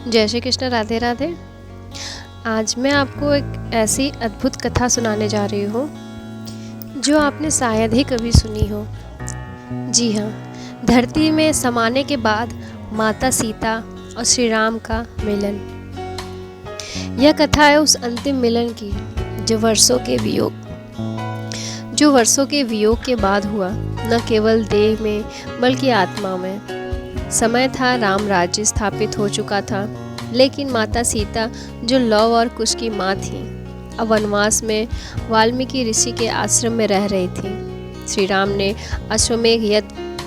जय श्री कृष्ण, राधे राधे। आज मैं आपको एक ऐसी अद्भुत कथा सुनाने जा रही हूँ जो आपने शायद ही कभी सुनी हो। जी हाँ, धरती में समाने के बाद माता सीता और श्री राम का मिलन। यह कथा है उस अंतिम मिलन की जो वर्षों के वियोग के बाद हुआ, न केवल देह में बल्कि आत्मा में। समय था, राम राज्य स्थापित हो चुका था, लेकिन माता सीता जो लव और कुश की माँ थी, अब वनवास में वाल्मीकि ऋषि के आश्रम में रह रही थी। श्री राम ने अश्वमेध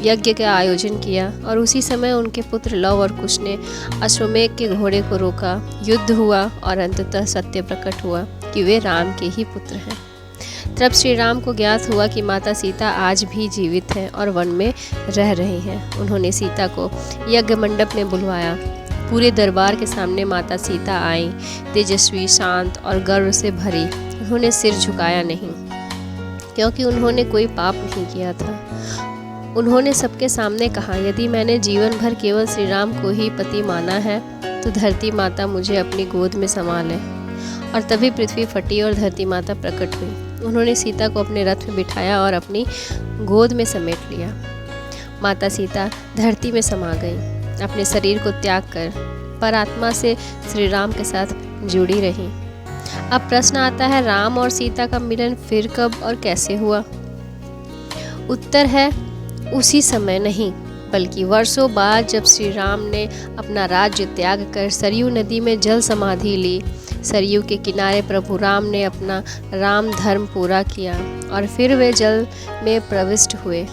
यज्ञ का आयोजन किया और उसी समय उनके पुत्र लव और कुश ने अश्वमेध के घोड़े को रोका। युद्ध हुआ और अंततः सत्य प्रकट हुआ कि वे राम के ही पुत्र हैं। तब श्री राम को ज्ञात हुआ कि माता सीता आज भी जीवित हैं और वन में रह रही हैं। उन्होंने सीता को यज्ञ मंडप में बुलवाया। पूरे दरबार के सामने माता सीता आई, तेजस्वी, शांत और गर्व से भरी। उन्होंने सिर झुकाया नहीं, क्योंकि उन्होंने कोई पाप नहीं किया था। उन्होंने सबके सामने कहा, यदि मैंने जीवन भर केवल श्री राम को ही पति माना है तो धरती माता मुझे अपनी गोद में समा ले। और तभी पृथ्वी फटी और धरती माता प्रकट हुई। उन्होंने सीता को अपने रथ में बिठाया और अपनी गोद में समेट लिया। माता सीता धरती में समा गई, अपने शरीर को त्याग कर पर आत्मा से श्री राम के साथ जुड़ी रही। अब प्रश्न आता है, राम और सीता का मिलन फिर कब और कैसे हुआ? उत्तर है, उसी समय नहीं, बल्कि वर्षों बाद, जब श्री राम ने अपना राज्य त्याग कर सरयू नदी में जल समाधि ली। सरयू के किनारे प्रभु राम ने अपना राम धर्म पूरा किया और फिर वे जल में प्रविष्ट हुए।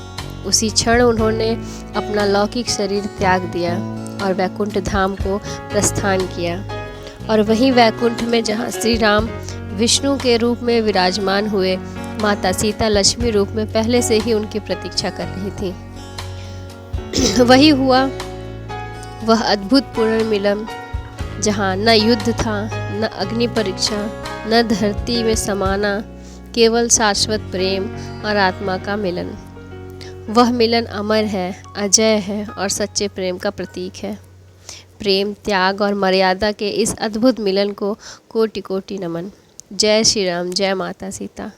उसी क्षण उन्होंने अपना लौकिक शरीर त्याग दिया और वैकुंठ धाम को प्रस्थान किया। और वहीं वैकुंठ में, जहाँ श्री राम विष्णु के रूप में विराजमान हुए, माता सीता लक्ष्मी रूप में पहले से ही उनकी प्रतीक्षा कर रही थी। वही हुआ वह अद्भुत पुनर्मिलन, जहाँ न युद्ध था, न अग्नि परीक्षा, न धरती में समाना, केवल शाश्वत प्रेम और आत्मा का मिलन। वह मिलन अमर है, अजय है और सच्चे प्रेम का प्रतीक है। प्रेम, त्याग और मर्यादा के इस अद्भुत मिलन को कोटि कोटि नमन। जय श्री राम, जय माता सीता।